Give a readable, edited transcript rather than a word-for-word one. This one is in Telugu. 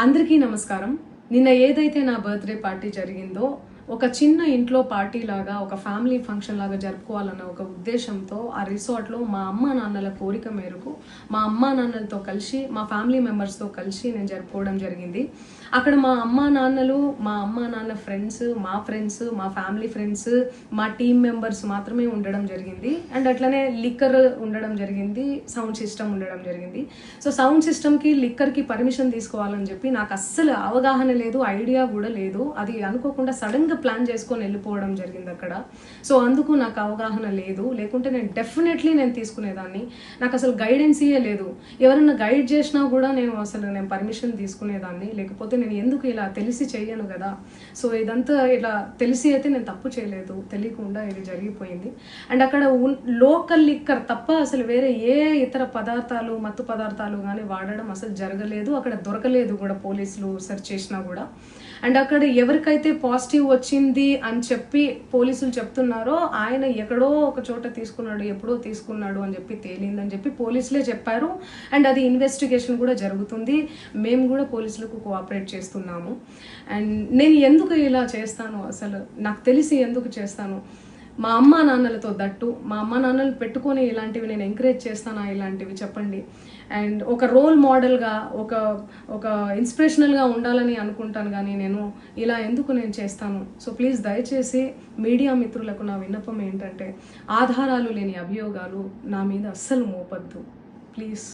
అందరికీ నమస్కారం. నిన్న ఏదైతే నా బర్త్డే పార్టీ జరిగిందో ఒక చిన్న ఇంట్లో పార్టీ లాగా ఒక ఫ్యామిలీ ఫంక్షన్ లాగా జరుపుకోవాలన్న ఒక ఉద్దేశంతో ఆ రిసార్ట్లో మా అమ్మా నాన్నల కోరిక మేరకు మా అమ్మా నాన్నలతో కలిసి మా ఫ్యామిలీ మెంబర్స్తో కలిసి నేను జరుపుకోవడం జరిగింది. అక్కడ మా అమ్మా నాన్నలు, మా అమ్మా నాన్న ఫ్రెండ్స్, మా ఫ్యామిలీ ఫ్రెండ్స్, మా టీమ్ మెంబర్స్ మాత్రమే ఉండడం జరిగింది. అండ్ అట్లనే లిక్కర్ ఉండడం జరిగింది, సౌండ్ సిస్టమ్ ఉండడం జరిగింది. సో సౌండ్ సిస్టమ్కి లిక్కర్కి పర్మిషన్ తీసుకోవాలని చెప్పి నాకు అస్సలు అవగాహన లేదు, ఐడియా కూడా లేదు. అది అనుకోకుండా సడన్గా ప్లాన్ చేసుకొని వెళ్ళిపోవడం జరిగింది అక్కడ. సో అందుకు నాకు అవగాహన లేదు, లేకుంటే నేను డెఫినెట్లీ తీసుకునేదాన్ని. నాకు అసలు గైడెన్సీయే లేదు. ఎవరన్నా గైడ్ చేసినా కూడా నేను పర్మిషన్ తీసుకునేదాన్ని, లేకపోతే నేను ఎందుకు ఇలా తెలిసి చెయ్యను కదా. సో ఇదంతా ఇలా తెలిసి అయితే నేను తప్పు చేయలేదు, తెలియకుండా ఇది జరిగిపోయింది. అండ్ అక్కడ లోకల్ లిక్కర్ తప్ప అసలు వేరే ఏ ఇతర పదార్థాలు, మత్తు పదార్థాలు కానీ వాడడం అసలు జరగలేదు. అక్కడ దొరకలేదు కూడా, పోలీసులు సెర్చ్ చేసినా కూడా. అండ్ అక్కడ ఎవరికైతే పాజిటివ్ వచ్చింది అని చెప్పి పోలీసులు చెప్తున్నారో ఆయన ఎక్కడో ఒక చోట తీసుకున్నాడు, ఎప్పుడో తీసుకున్నాడు అని చెప్పి తేలిందని చెప్పి పోలీసులే చెప్పారు. అండ్ అది ఇన్వెస్టిగేషన్ కూడా జరుగుతుంది. మేము కూడా పోలీసులకు కోఆపరేట్ చేస్తున్నాము. అండ్ నేను ఎందుకు ఇలా చేస్తాను, అసలు నాకు తెలిసి ఎందుకు చేస్తాను, మా అమ్మా నాన్నలతో దట్టు మా అమ్మా నాన్నలు పెట్టుకొని ఇలాంటివి నేను ఎంకరేజ్ చేస్తానా, ఇలాంటివి చెప్పండి. అండ్ ఒక రోల్ మోడల్గా, ఒక ఇన్స్పిరేషనల్గా ఉండాలని అనుకుంటాను, కానీ నేను ఇలా ఎందుకు చేస్తాను. సో ప్లీజ్ దయచేసి మీడియా మిత్రులకు నా విన్నపం ఏంటంటే, ఆధారాలు లేని అభియోగాలు నా మీద అస్సలు మోపద్దు ప్లీజ్.